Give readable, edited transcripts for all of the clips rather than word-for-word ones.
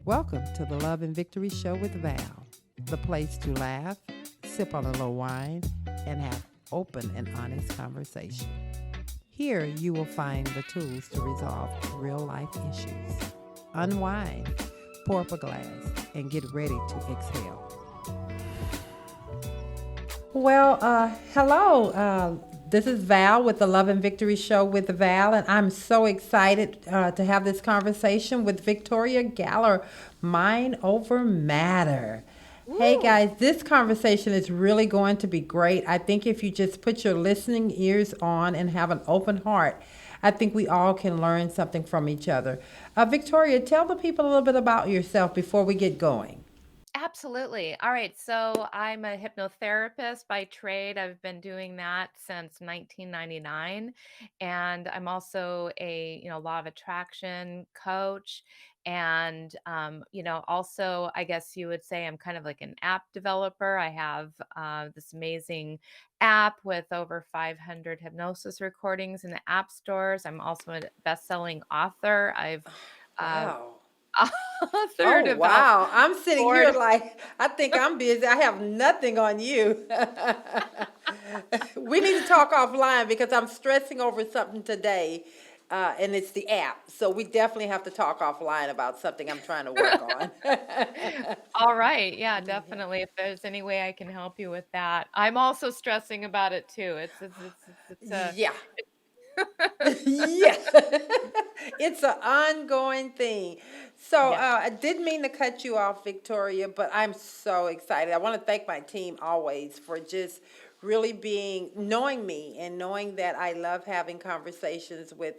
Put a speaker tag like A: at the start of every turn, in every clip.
A: Welcome to the Love and Victory Show with Val, the place to laugh, sip on a little wine, and have open and honest conversation. Here you will find the tools to resolve real life issues. Unwind, pour up a glass, and get ready to exhale. Hello. This is Val with the Love and Victory Show with Val, and I'm so excited to have this conversation with Victoria Gallagher, Mind Over Matter. Hey
B: Ooh,
A: guys, this conversation is really going to be great. I think if you just put your listening ears on and have an open heart, I think we all can learn something from each other. Victoria, tell the people a little bit about yourself before we get going.
B: absolutely. All right. So I'm a hypnotherapist by trade. I've been doing that since 1999. And I'm also a law of attraction coach. And, also, I guess you would say I'm kind of like an app developer. I have this amazing app with over 500 hypnosis recordings in the app stores. I'm also a best-selling author. I've uh,
A: Wow.
B: authored
A: Oh,
B: about
A: wow. I'm sitting
B: four
A: here like, I think I'm busy. I have nothing on you. We need to talk offline because I'm stressing over something today, and it's the app. So we definitely have to talk offline about something I'm trying to work on.
B: All right. Yeah, definitely. If there's any way I can help you with that. I'm also stressing about it too. It's a
A: Yeah. Yeah. It's an ongoing thing. So
B: yes.
A: I didn't mean to cut you off, Victoria, but I'm so excited. I want to thank my team always for just really knowing me and knowing that I love having conversations with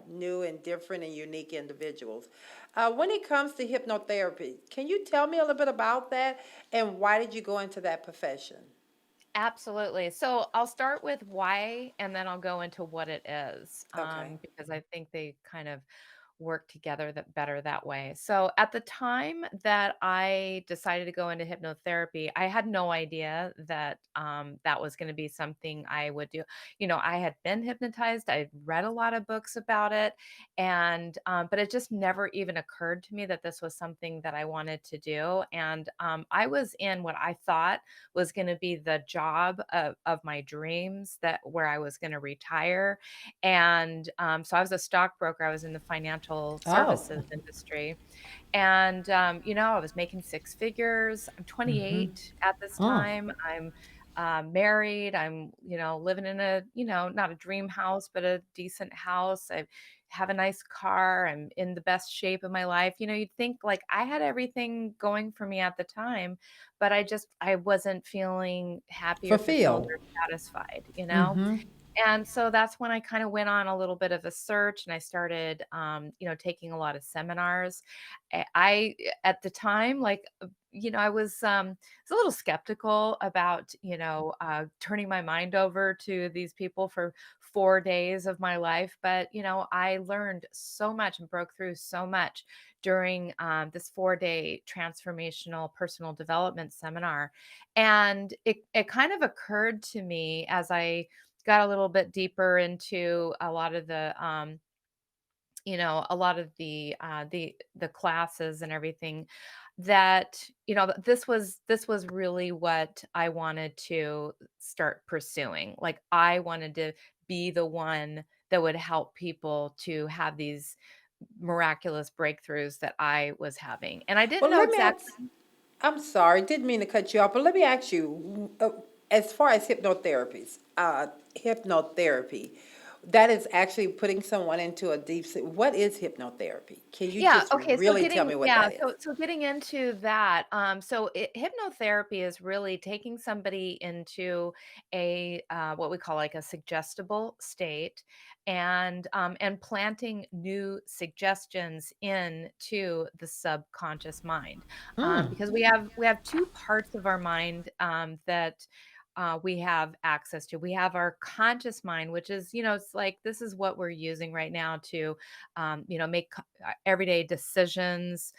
A: new and different and unique individuals. When it comes to hypnotherapy, can you tell me a little bit about that and why did you go into that profession?
B: Absolutely. So I'll start with why and then I'll go into what it is,
A: Okay.
B: because I think they kind of work together that better that way. So at the time that I decided to go into hypnotherapy, I had no idea that that was going to be something I would do. I had been hypnotized. I read a lot of books about it, and but it just never even occurred to me that this was something that I wanted to do. And I was in what I thought was going to be the job of my dreams, that where I was going to retire. And so I was a stockbroker. I was in the financial
A: Oh.
B: services industry. And, I was making six figures. I'm
A: Mm-hmm.
B: 28 at this
A: Mm.
B: time. I'm married. I'm, living in a, not a dream house, but a decent house. I have a nice car. I'm in the best shape of my life. You'd think like I had everything going for me at the time, but I wasn't feeling happy or fulfilled
A: Fulfill.
B: or satisfied.
A: Mm-hmm.
B: And so that's when I kind of went on a little bit of a search and I started, taking a lot of seminars. At the time, like, I was a little skeptical about, turning my mind over to these people for 4 days of my life. But, I learned so much and broke through so much during this 4 day transformational personal development seminar. And it kind of occurred to me as I got a little bit deeper into a lot of the classes and everything, that this was really what I wanted to start pursuing. Like, I wanted to be the one that would help people to have these miraculous breakthroughs that I was having, and I didn't
A: Well,
B: know
A: let me
B: exactly.
A: ask. I'm sorry, didn't mean to cut you off, but let me ask you, as far as hypnotherapy, that is actually putting someone into a deep sleep. What is hypnotherapy? Can you
B: Yeah,
A: just
B: okay, so
A: really tell
B: getting
A: me what
B: yeah,
A: that is?
B: so getting into that, hypnotherapy is really taking somebody into what we call, like, a suggestible state, and planting new suggestions into the subconscious mind,
A: Mm.
B: because we have 2 parts of our mind, that we have access to. We have our conscious mind, which is, it's like this is what we're using right now to, make everyday decisions.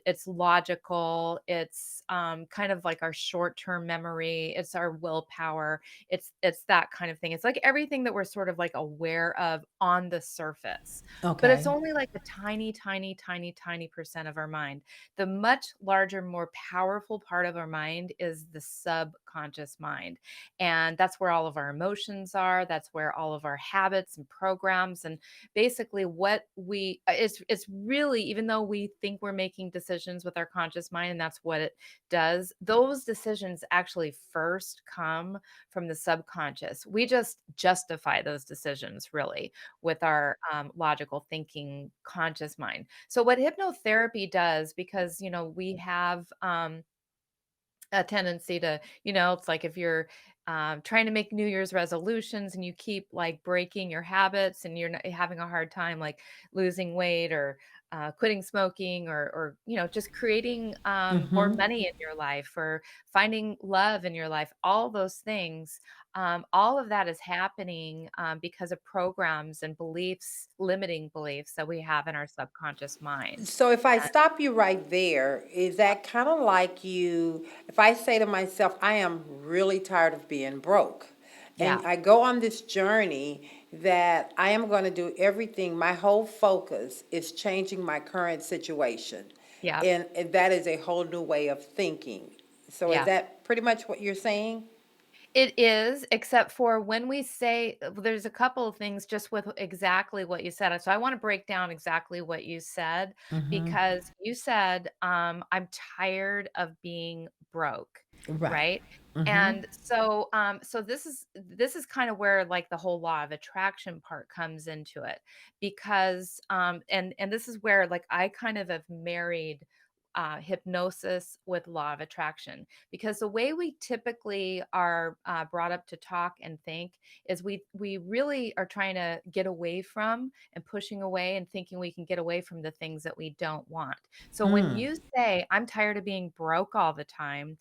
B: It's logical. It's kind of like our short-term memory. It's our willpower. It's that kind of thing. It's like everything that we're sort of like aware of on the surface, but it's
A: Okay.
B: only like a tiny, tiny, tiny, tiny percent of our mind. The much larger, more powerful part of our mind is the subconscious mind. And that's where all of our emotions are. That's where all of our habits and programs and basically what it's really, even though we think we're making decisions with our conscious mind and that's what it does, those decisions actually first come from the subconscious. We just justify those decisions really with our logical thinking conscious mind. So what hypnotherapy does, because we have a tendency to, it's like if you're trying to make New Year's resolutions and you keep like breaking your habits and you're not, having a hard time like losing weight or quitting smoking or just creating more
A: Mm-hmm.
B: money in your life or finding love in your life, all those things, all of that is happening because of programs and beliefs, limiting beliefs that we have in our subconscious mind.
A: So if I
B: And
A: stop you right there, is that kind of like you, if I say to myself, I am really tired of being broke,
B: yeah,
A: and I go on this journey that I am going to do everything, my whole focus is changing my current situation.
B: yeah,
A: And that is a whole new way of thinking. So is
B: yeah.
A: that pretty much what you're saying?
B: It is, except for when we say there's a couple of things just with exactly what you said. So I want to break down exactly what you said
A: Mm-hmm.
B: because you said, I'm tired of being broke,
A: Right.
B: right?
A: Mm-hmm.
B: And so this is kind of where like the whole law of attraction part comes into it because and this is where like I kind of have married hypnosis with law of attraction because the way we typically are brought up to talk and think is we really are trying to get away from and pushing away and thinking we can get away from the things that we don't want. So when
A: Mm.
B: you say I'm tired of being broke all the time,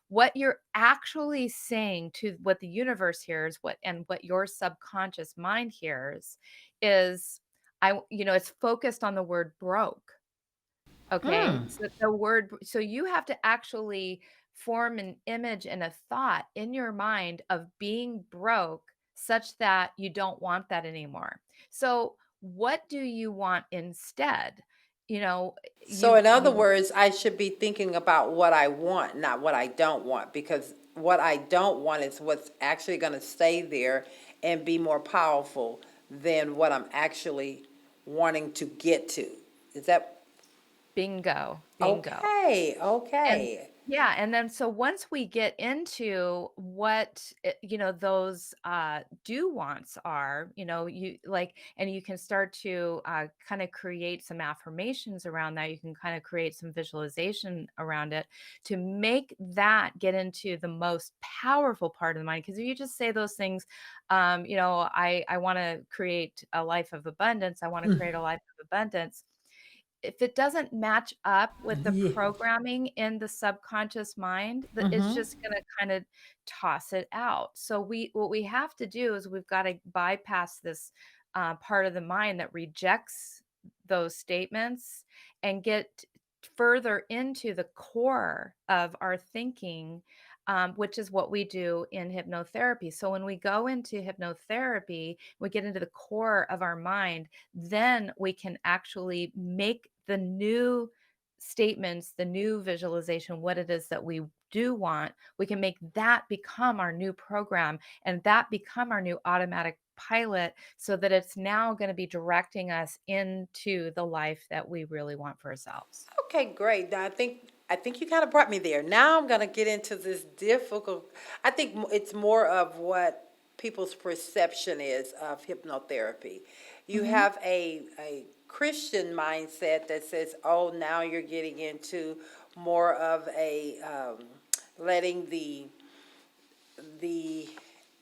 B: what you're actually saying to what the universe hears, what your subconscious mind hears is it's focused on the word broke. Okay,
A: Mm.
B: so the word so you have to actually form an image and a thought in your mind of being broke such that you don't want that anymore. So, what do you want instead? You know,
A: So, in other
B: you
A: words, I should be thinking about what I want, not what I don't want, because what I don't want is what's actually going to stay there and be more powerful than what I'm actually wanting to get to. Is that
B: bingo, bingo.
A: okay?
B: And
A: Okay.
B: yeah, and then so once we get into what those do wants are, you like, and you can start to kind of create some affirmations around that. You can kind of create some visualization around it to make that get into the most powerful part of the mind. Because if you just say those things, I want to create a life of abundance. I want to
A: Mm.
B: create a life of abundance if it doesn't match up with the
A: Yeah.
B: programming in the subconscious mind, it's
A: Mm-hmm.
B: just gonna kinda toss it out. So what we have to do is we've gotta bypass this, part of the mind that rejects those statements and get further into the core of our thinking, which is what we do in hypnotherapy. So when we go into hypnotherapy, we get into the core of our mind, then we can actually make the new statements, the new visualization, what it is that we do want, we can make that become our new program and that become our new automatic pilot so that it's now going to be directing us into the life that we really want for ourselves.
A: Okay, great. Now I think you kind of brought me there. Now I'm going to get into this difficult. I think it's more of what people's perception is of hypnotherapy. You
B: Mhm.
A: have a Christian mindset that says, "Oh, now you're getting into more of a letting the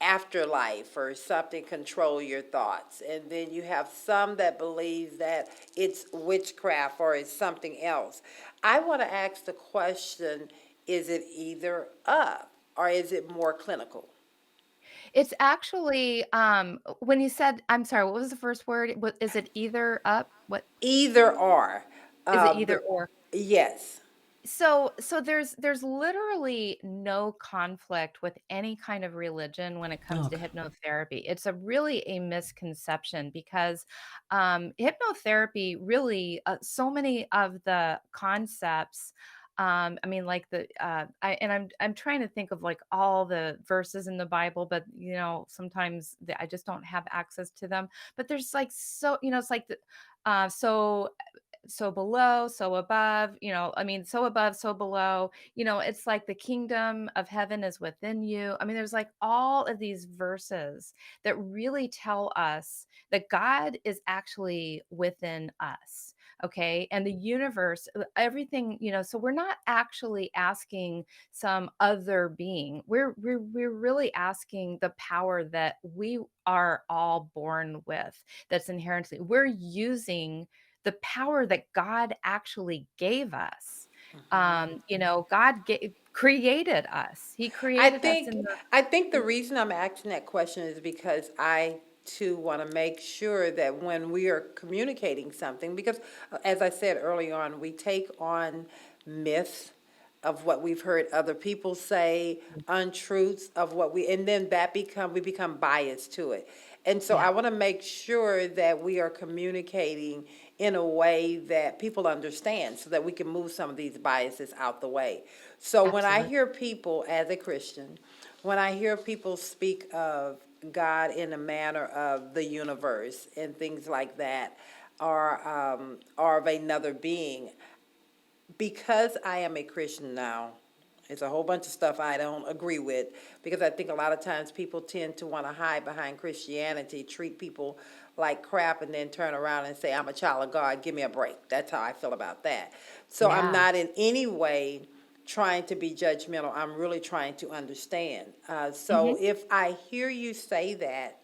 A: afterlife or something control your thoughts." And then you have some that believe that it's witchcraft or it's something else. I want to ask the question, is it either up? or is it more clinical?
B: It's actually, when you said I'm sorry, what was the first word? What is it either up? What
A: Either or.
B: is it either
A: The
B: or?
A: yes.
B: So there's literally no conflict with any kind of religion when it comes to
A: Okay.
B: hypnotherapy. It's a really a misconception because hypnotherapy really so many of the concepts. I mean, like I'm trying to think of like all the verses in the Bible, but sometimes I just don't have access to them. But there's like it's like so below, so above, I mean, so above, so below, it's like the kingdom of heaven is within you. I mean, there's like all of these verses that really tell us that God is actually within us. Okay. And the universe, everything, so we're not actually asking some other being. We're really asking the power that we are all born with, that's inherently, we're using the power that God actually gave us. Created us. He
A: I
B: created us in
A: think
B: the
A: I think the reason I'm asking that question is because I too want to make sure that when we are communicating something, because as I said early on, we take on myths of what we've heard other people say, untruths of what and then we become biased to it. And so I
B: yeah,
A: want to make sure that we are communicating in a way that people understand so that we can move some of these biases out the way. So when I
B: absolutely.
A: hear people as a Christian, when I hear people speak of God in a manner of the universe and things like that, or of another being, because I am a Christian now, it's a whole bunch of stuff I don't agree with because I think a lot of times people tend to want to hide behind Christianity, treat people like crap, and then turn around and say, I'm a child of God, give me a break. That's how I feel about that. So I'm
B: Yeah.
A: not in any way trying to be judgmental. I'm really trying to understand. So
B: Mhm.
A: if I hear you say that,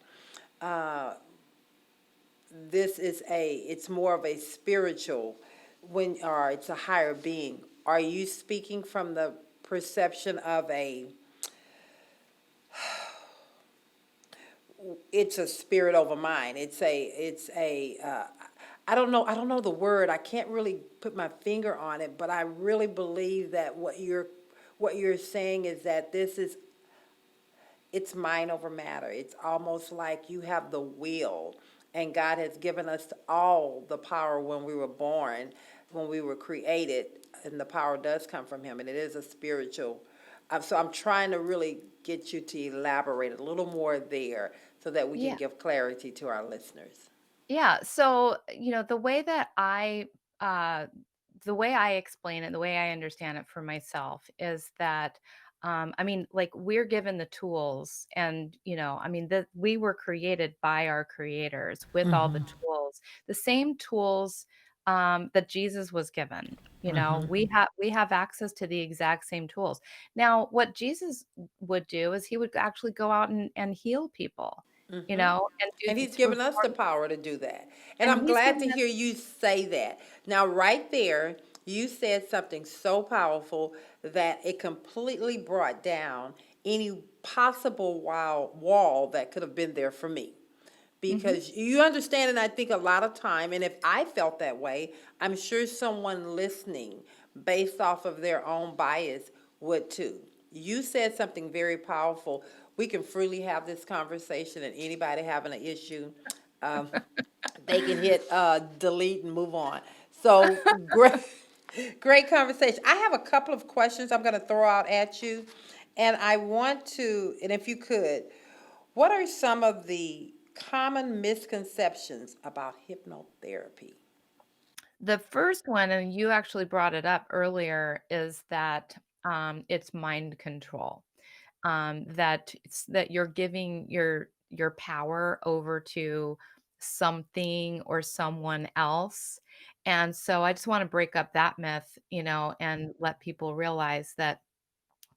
A: it's more of a spiritual or it's a higher being. Are you speaking from the perception of it's a spirit over mind? I don't know the word. I can't really put my finger on it, but I really believe that what you're saying is that it's mind over matter. It's almost like you have the will, and God has given us all the power when we were born, when we were created, and the power does come from Him, and it is a spiritual. So I'm trying to really get you to elaborate a little more there so that we can
B: Yeah.
A: give clarity to our listeners.
B: Yeah, so, uh the way I explain it, the way I understand it for myself is that, I mean, like, we're given the tools and, I mean, we were created by our creators with all the tools, the same tools, that Jesus was given. We have access to the exact same tools. Now, what Jesus would do is he would actually go out and heal people, and
A: And
B: do
A: He's
B: to
A: given us the power to do that. And
B: and
A: I'm
B: he's
A: glad
B: given
A: to
B: us
A: hear you say that. Now, right there, you said something so powerful that it completely brought down any possible wall that could have been there for me.
B: Mhm.
A: Because you understand, and I think a lot of time, and if I felt that way, I'm sure someone listening, based off of their own bias, would too. You said something very powerful. We can freely have this conversation, and anybody having an issue, um, they can hit delete and move on. So great, great conversation. I have a couple of questions I'm going to throw out at you, and I want to, and if you could, what are some of the common misconceptions about hypnotherapy?
B: The first one, and you actually brought it up earlier, is that, it's mind control. That you're giving your power over to something or someone else. And so I just wanna break up that myth, and let people realize that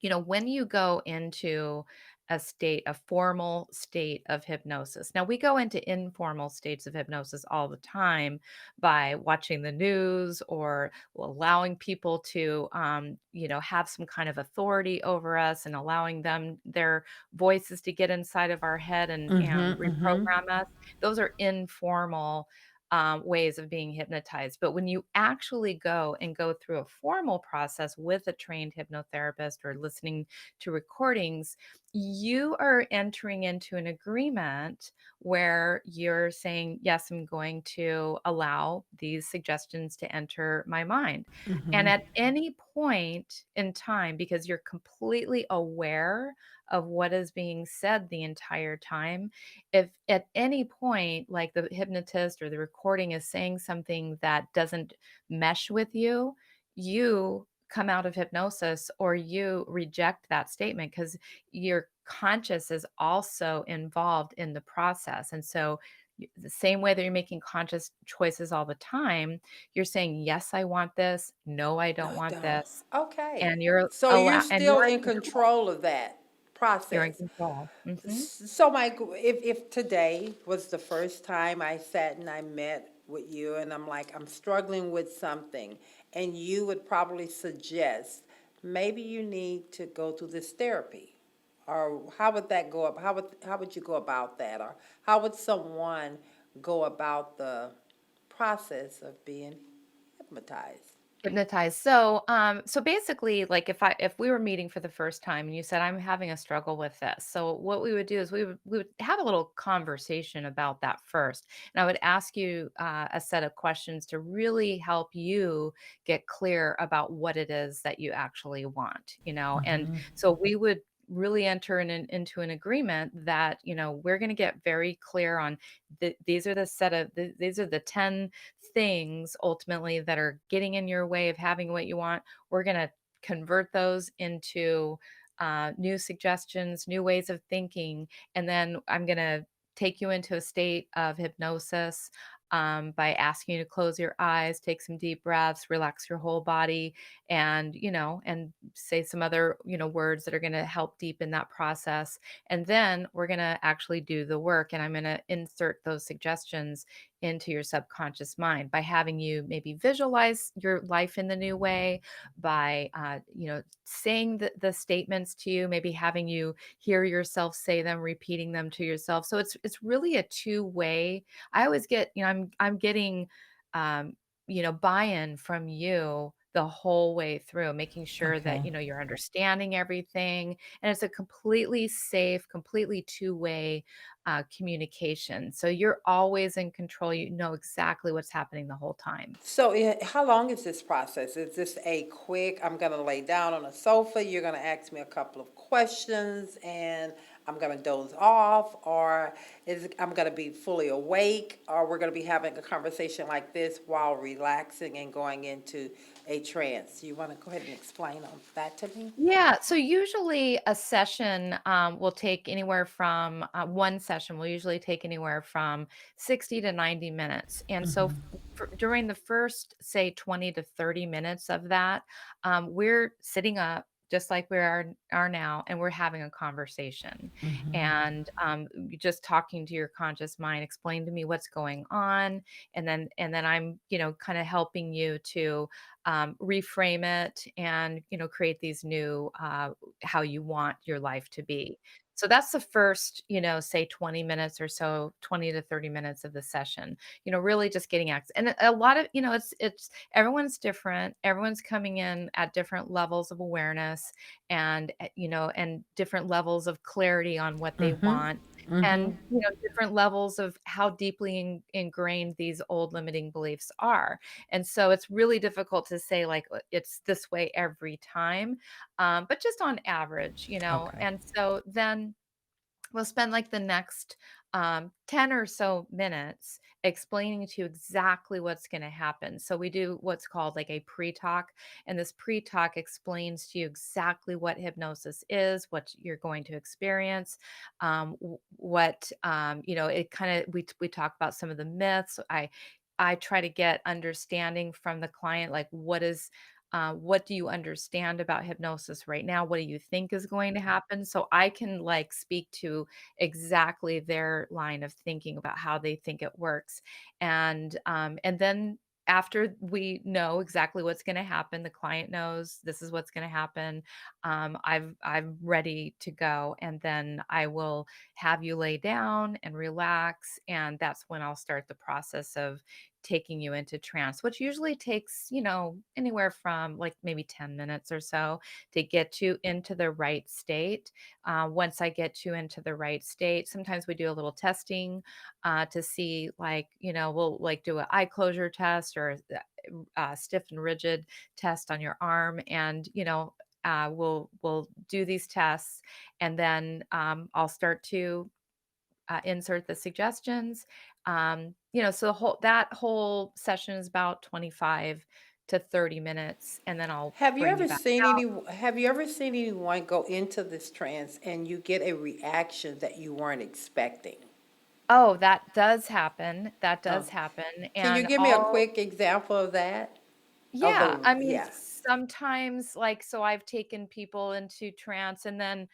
B: when you go into a formal state of hypnosis. Now, we go into informal states of hypnosis all the time by watching the news or allowing people to, have some kind of authority over us and allowing their voices to get inside of our head and
A: Mhm, mhm.
B: reprogram us. Those are informal ways of being hypnotized. But when you actually go through a formal process with a trained hypnotherapist or listening to recordings, you are entering into an agreement where you're saying, yes, I'm going to allow these suggestions to enter my mind. And
A: Mhm.
B: at any point in time, because you're completely aware of what is being said the entire time, if at any point, like the hypnotist or the recording is saying something that doesn't mesh with you, you come out of hypnosis or you reject that statement because your conscious is also involved in the process. And so, the same way that you're making conscious choices all the time, you're saying, yes, I want this. No, I
A: No,
B: don't
A: I
B: want
A: don't.
B: this.
A: Okay.
B: And you're
A: So you're
B: allow and
A: still
B: you're
A: in
B: in control.
A: control of that
B: You're in
A: process.
B: control. Mhm.
A: So, Mike, if today was the first time I sat and I met with you, and I'm like, I'm struggling with something, and you would probably suggest maybe you need to go through this therapy, or how would that go up? How would you go about that, or how would someone go about the process of being hypnotized?
B: Hypnotized. So basically, like if we were meeting for the first time and you said I'm having a struggle with this, so what we would do is we would have a little conversation about that first, and I would ask you a set of questions to really help you get clear about what it is that you actually want, and
A: Mhm.
B: so we would really enter into an agreement that we're going to get very clear on these are the set of these are the 10 things ultimately that are getting in your way of having what you want. We're going to convert those into new suggestions, new ways of thinking. And then I'm going to take you into a state of hypnosis by asking you to close your eyes, take some deep breaths, relax your whole body, and say some other, words that are going to help deepen that process. And then we're going to actually do the work. And I'm going to insert those suggestions into your subconscious mind by having you maybe visualize your life in the new way, by saying the statements to you, maybe having you hear yourself say them, repeating them to yourself. So it's really a two-way. I always get, I'm getting um buy-in from you the whole way through, making sure that
A: Okay.
B: you're understanding everything, and it's a completely safe, completely two-way communication. So you're always in control. You know exactly what's happening the whole time.
A: So, how long is this process? Is this a quick, I'm going to lay down on a sofa, you're going to ask me a couple of questions, and I'm going to doze off, or I'm going to be fully awake, or we're going to be having a conversation like this while relaxing and going into a trance? You want to go ahead and explain on that to me?
B: Yeah, so usually a session will take anywhere from one session will usually take anywhere from 60 to 90 minutes. And so during the first, say, 20 to 30 minutes of that, we're sitting up just like we are now, and we're having a conversation and just talking to your conscious mind, explain to me what's going on. And then I'm, kind of helping you to reframe it and create these new how you want your life to be. So that's the first, say 20 minutes or so, 20 to 30 minutes of the session, really just getting access. And a lot of, it's everyone's different. Everyone's coming in at different levels of awareness and and different levels of clarity on what they
A: Mm-hmm.
B: want,
A: Mm-hmm.
B: and different levels of how deeply ingrained these old limiting beliefs are. And so it's really difficult to say like it's this way every time, but just on average,
A: Okay.
B: And so then we'll spend like the next 10 or so minutes explaining to you exactly what's going to happen. So we do what's called like a pre-talk, and this pre-talk explains to you exactly what hypnosis is, what you're going to experience, what it kind of we talk about some of the myths. I try to get understanding from the client, like what is What do you understand about hypnosis right now? What do you think is going to happen? So I can like speak to exactly their line of thinking about how they think it works. And then after we know exactly what's going to happen, the client knows this is what's going to happen. I'm ready to go, and then I will have you lay down and relax, and that's when I'll start the process of taking you into trance, which usually takes, anywhere from like maybe 10 minutes or so to get you into the right state. Once I get you into the right state, sometimes we do a little testing to see, like, we'll like do an eye closure test or a stiff and rigid test on your arm. And, we'll do these tests, and then I'll start to insert the suggestions. So that whole session is about 25 to 30 minutes, and then I'll bring you back out.
A: Have you ever seen anyone go into this trance and you get a reaction that you weren't expecting?
B: Oh, that does happen. That
A: Oh,
B: does happen.
A: can you
B: And
A: give me a
B: all
A: quick example of that? Of
B: Yeah,
A: the
B: I mean,
A: yeah.
B: sometimes, like, so I've taken people into trance, and then,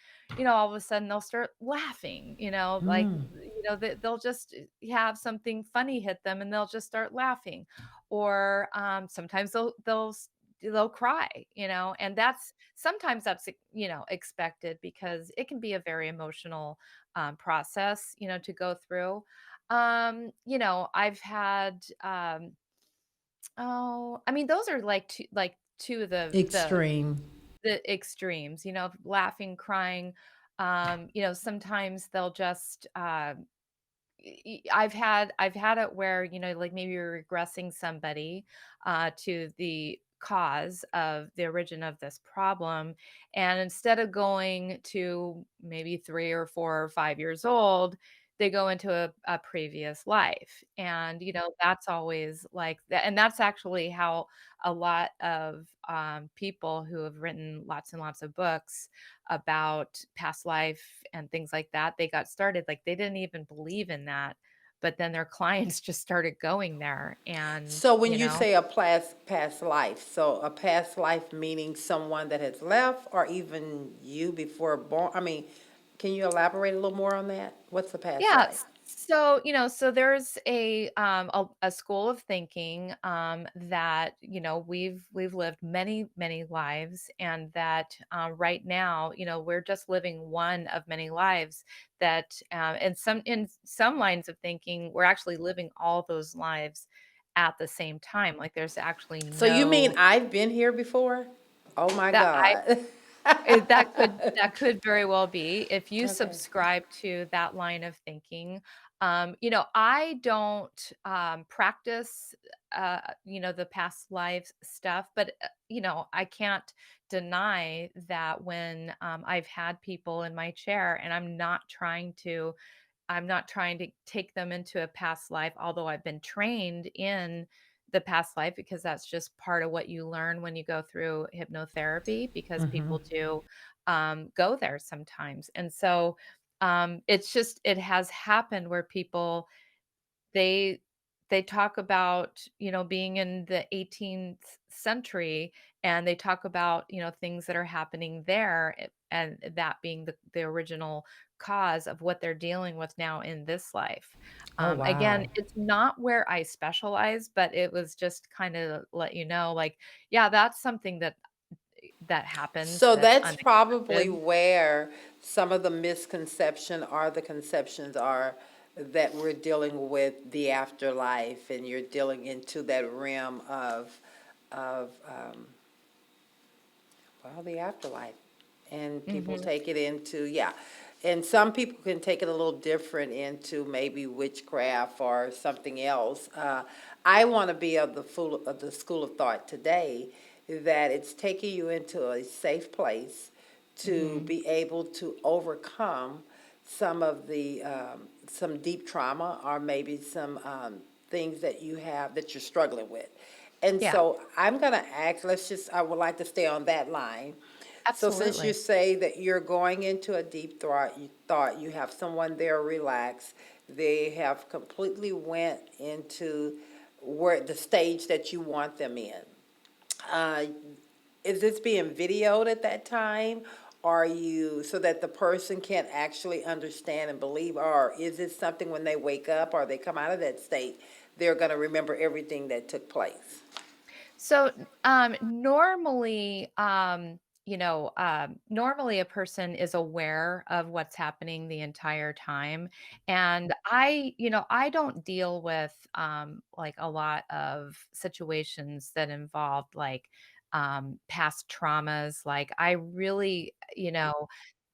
B: all of a sudden they'll start laughing, like, they'll just have something funny hit them, and they'll just start laughing. Or sometimes they'll cry, and that's sometimes that's expected, because it can be a very emotional process, to go through. I've had Oh, I mean, those are like 2 of
A: Extreme.
B: the extremes, laughing, crying. Sometimes they'll just, I've had it where, like, maybe you're regressing somebody, to the cause of the origin of this problem, and instead of going to maybe 3 or 4 or 5 years old, they go into a previous life. And, that's always like that, and that's actually how a lot of, people who have written lots and lots of books about past life and things like that, they got started, like, they didn't even believe in that, but then their clients just started going there. And,
A: So when you say a past life, so a past life meaning someone that has left or even you before born? I mean, can you elaborate a little more on that? What's a past
B: Yeah,
A: life?
B: so there's a school of thinking, that, we've lived many, many lives, and that, right now, we're just living one of many lives. That, in some lines of thinking, we're actually living all those lives at the same time. Like, there's actually
A: So you mean
B: no
A: I've been here before? Oh my
B: that
A: God.
B: that could very well be, if you
A: Okay.
B: subscribe to that line of thinking. I don't, practice, the past lives stuff, but, I can't deny that when, I've had people in my chair, and I'm not trying to take them into a past life, although I've been trained in the past life, because that's just part of what you learn when you go through hypnotherapy, because
A: Hmm.
B: people do go there sometimes. And so it has happened where people, they they talk about, being in the 18th century, and they talk about, things that are happening there, and that being the original cause of what they're dealing with now in this life.
A: Oh,
B: Again,
A: wow.
B: it's not where I specialize, but it was just kind of let you know, like, yeah, that's something that happens,
A: So
B: that's
A: that's probably
B: unexpected.
A: where some of the misconception or the conceptions are, that we're dealing with the afterlife and you're dealing into that realm of well, the afterlife. And people
B: Mhm.
A: take it into, yeah. And some people can take it a little different into maybe witchcraft or something else. I want to be of the school of thought today that it's taking you into a safe place to
B: Mhm.
A: be able to overcome some of the some deep trauma or maybe some things that you have that you're struggling with. And
B: Yeah,
A: so I'm going to ask, I would like to stay on that line. So since you
B: absolutely.
A: say that you're going into a deep thought, you have someone there relaxed, they have completely went into where the stage that you want them in. Uh, is this being videoed at that time? Are you, so that the person can actually understand and believe, or is it something when they wake up or they come out of that state, they're gonna remember everything that took place?
B: So, normally, normally a person is aware of what's happening the entire time. And I don't deal with like a lot of situations that involve like past traumas. Like I really,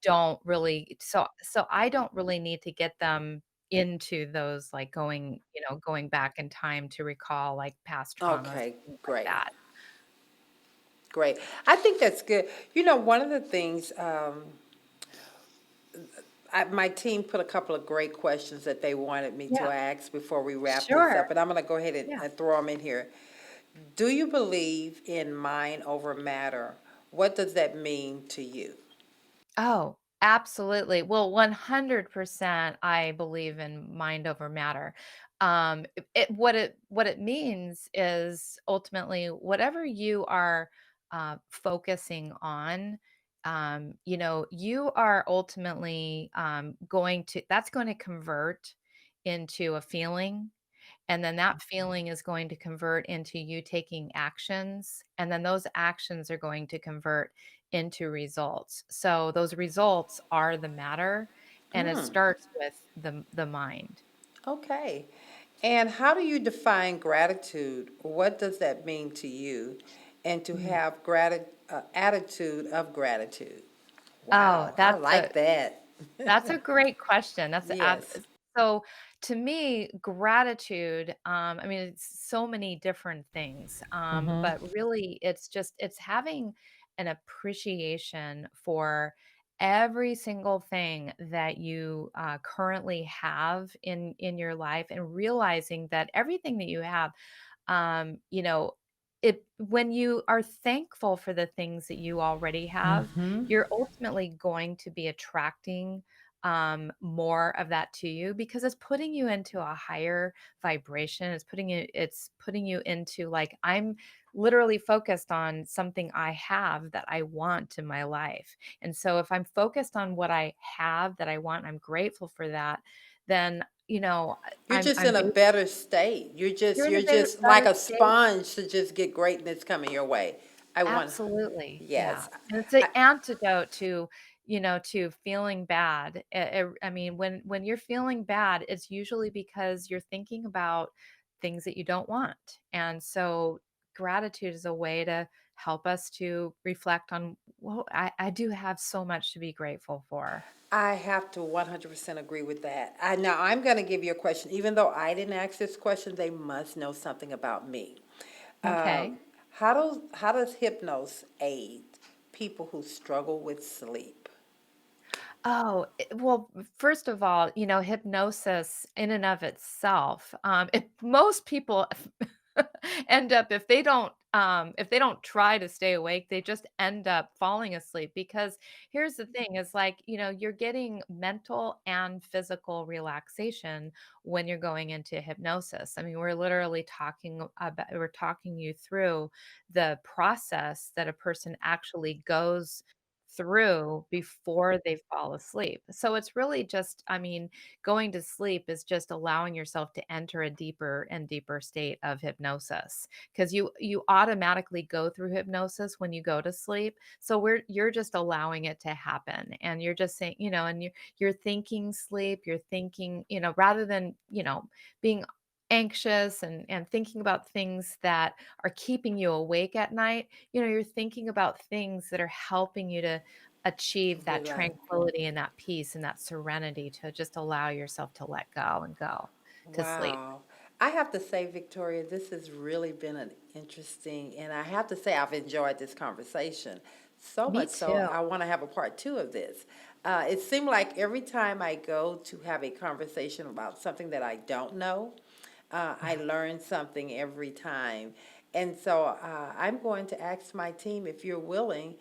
B: don't really, so I don't really need to get them into those like going back in time to recall like past traumas,
A: Okay,
B: things like
A: great,
B: that.
A: great. I think that's good. You know, one of the things, my team put a couple of great questions that they wanted me to
B: Yeah,
A: ask before we wrap this
B: sure.
A: up, and I'm gonna go ahead
B: Yeah.
A: and throw them in here. Do you believe in mind over matter? What does that mean to you?
B: Oh, absolutely. Well, 100% I believe in mind over matter. What it means is ultimately whatever you are focusing on, you are ultimately that's going to convert into a feeling. And then that feeling is going to convert into you taking actions, and then those actions are going to convert into results. So those results are the matter, and it
A: Mm,
B: starts with the mind.
A: okay. And how do you define gratitude? What does that mean to you? And to
B: Mm.
A: have attitude of gratitude.
B: Oh,
A: Wow, I like that.
B: that's a great question.
A: Yes.
B: So to me, gratitude, I mean, it's so many different things.
A: Mm-hmm.
B: But really it's having an appreciation for every single thing that you currently have in your life, and realizing that everything that you have, you know, it when you are thankful for the things that you already have,
A: Mm-hmm.
B: you're ultimately going to be attracting more of that to you, because it's putting you into a higher vibration. It's putting you into like, I'm literally focused on something I have that I want in my life. And so if I'm focused on what I have that I want, I'm grateful for that, then
A: You're just
B: I'm
A: in a better state. You're just
B: you're in a
A: you're
B: better
A: just like
B: better
A: a
B: state.
A: sponge to just get greatness coming your way. I want,
B: Absolutely, yeah,
A: yes.
B: and it's an
A: I,
B: antidote to feeling bad. I mean, when you're feeling bad, it's usually because you're thinking about things that you don't want, and so gratitude is a way to help us to reflect on, "Well, I do have so much to be grateful for."
A: I have to 100% agree with that. Now, I'm going to give you a question. Even though I didn't ask this question, they must know something about me.
B: Okay.
A: How does hypnosis aid people who struggle with sleep?
B: Oh, well, first of all, hypnosis in and of itself, if most people end up, if they don't try to stay awake, they just end up falling asleep, because here's the thing is like, you're getting mental and physical relaxation when you're going into hypnosis. I mean, we're talking you through the process that a person actually goes through before they fall asleep. So it's really just, I mean, going to sleep is just allowing yourself to enter a deeper and deeper state of hypnosis, because you automatically go through hypnosis when you go to sleep. So you're just allowing it to happen, and you're just saying, and you're thinking sleep, you're thinking, rather than, being anxious and thinking about things that are keeping you awake at night, you're thinking about things that are helping you to achieve that
A: Relax.
B: tranquility and that peace and that serenity, to just allow yourself to let go and go to sleep.
A: Wow. I have to say, Victoria, this has really been an interesting, and I have to say, I've enjoyed this conversation so
B: Me
A: much so
B: too.
A: I want to have a part two of this. It seemed like every time I go to have a conversation about something that I don't know, I learn something every time. And so I'm going to ask my team if you're willing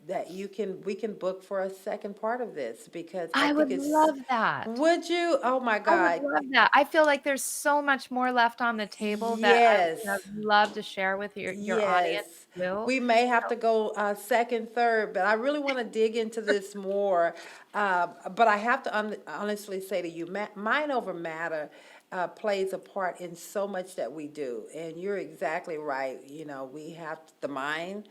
A: that we can book for a second part of this because I
B: I
A: think
B: would
A: it's,
B: love that.
A: would you? Oh my
B: I would
A: God.
B: love that. I feel like there's so much more left on the table that I would have
A: Yes.
B: loved to share with your audience
A: Yes,
B: too.
A: we may have to go second, third, but I really want to dig into this more. But I have to honestly say to you, mind over matter plays a part in so much that we do, and you're exactly right. You know, we have the mind.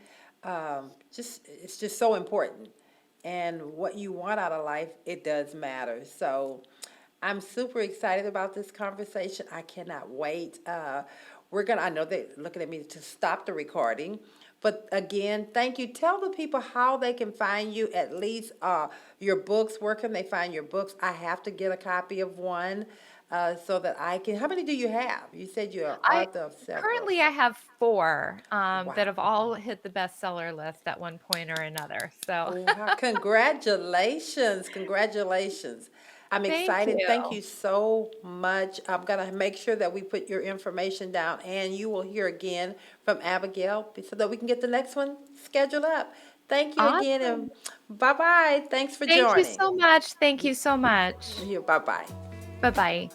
A: Just it's just so important, and what you want out of life, it does matter. So. I'm super excited about this conversation. I cannot wait. I know they're looking at me to stop the recording. But again, thank you. Tell the people how they can find you, at least your books. Where can they find your books? I have to get a copy of one so that I can. How many do you have? You said you're an
B: I
A: author of several.
B: currently I have 4, that
A: Wow.
B: have all hit the bestseller list at one point or another, so
A: Wow, congratulations, congratulations. I'm
B: thank
A: excited.
B: you.
A: Thank you so much. I'm gonna make sure that we put your information down and you will hear again from Abigail so that we can get the next one scheduled up. Thank you again and
B: Awesome.
A: bye-bye. Thanks for
B: Thank you
A: joining.
B: so much. Thank you so much.
A: Bye-bye.
B: Bye-bye.